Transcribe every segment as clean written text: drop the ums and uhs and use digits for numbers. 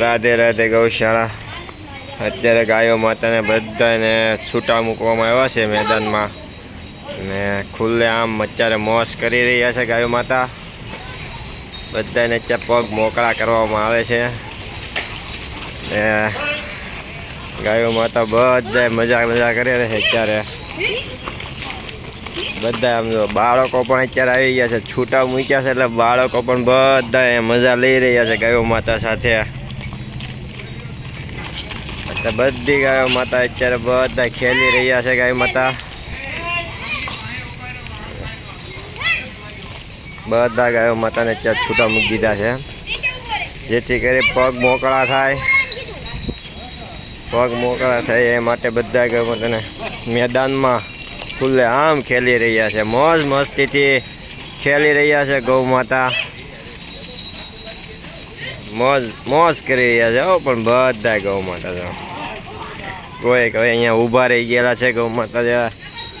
રાધે રાધે ગૌશાળા। અત્યારે ગાયો માતાને બધાને છૂટા મૂકવામાં આવ્યા છે મેદાનમાં ને ખુલ્લે આમ અત્યારે મોજ કરી રહ્યા છે ગાયો માતા। બધાને અત્યારે પગ મોકળા કરવામાં આવે છે ને ગાયો માતા બધા મજા કરી રહે છે અત્યારે। બધા આમ જો બાળકો પણ અત્યારે આવી ગયા છે, છૂટા મૂક્યા છે એટલે બાળકો પણ બધા મજા લઈ રહ્યા છે ગાયો માતા સાથે। એટલે બધી ગાયો માતા અત્યારે બધા ખેલી રહ્યા છે ગાયો માતા। બધા ગાયો માતાને અત્યારે છૂટા મૂકી દીધા છે જેથી કરી પગ મોકળા થાય। પગ મોકળા થાય એ માટે બધા ગાયો માતાને મેદાનમાં ખુલ્લે આમ ખેલી રહ્યા છે, મોજ મસ્તીથી ખેલી રહ્યા છે ગૌ માતા। મોજ કરી રહ્યા છે હો પણ બધા ગૌ માતા છે। કોઈ અહીંયા ઊભા રહી ગયેલા છે ગૌ માતા,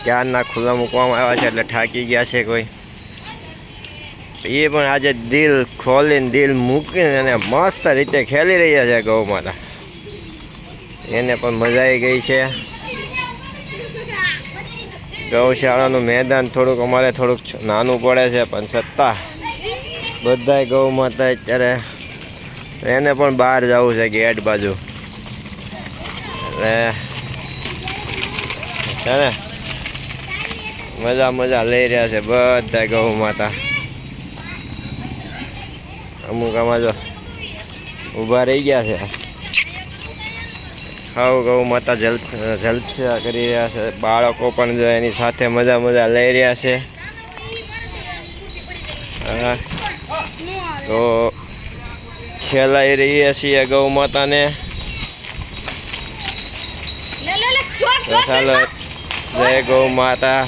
ક્યારના ખુલ્લા મૂકવામાં આવ્યા છે એટલે થાકી ગયા છે કોઈ, એ પણ આજે દિલ ખોલીને દિલ મૂકીને અને મસ્ત રીતે ખેલી રહ્યા છે ગૌ માતા। એને પણ મજા આવી ગઈ છે। ગૌશાળાનું મેદાન થોડુંક અમારે થોડુંક નાનું પડે છે પણ છતાં બધાય ગૌ માતા અત્યારે એને પણ બહાર જવું છે ગેટ બાજુ, એટલે છે ને મજા લઈ રહ્યા છે બધા ગૌ માતા। અમુક આમાં જો ઊભા રહી ગયા છે, હાવ ગૌ માતા જલસા કરી રહ્યા છે। બાળકો પણ જો એની સાથે મજા લઈ રહ્યા છે। તો ખેલાઈ રહીએ છીએ ગૌ માતાને। તો ચાલો જય ગૌ માતા।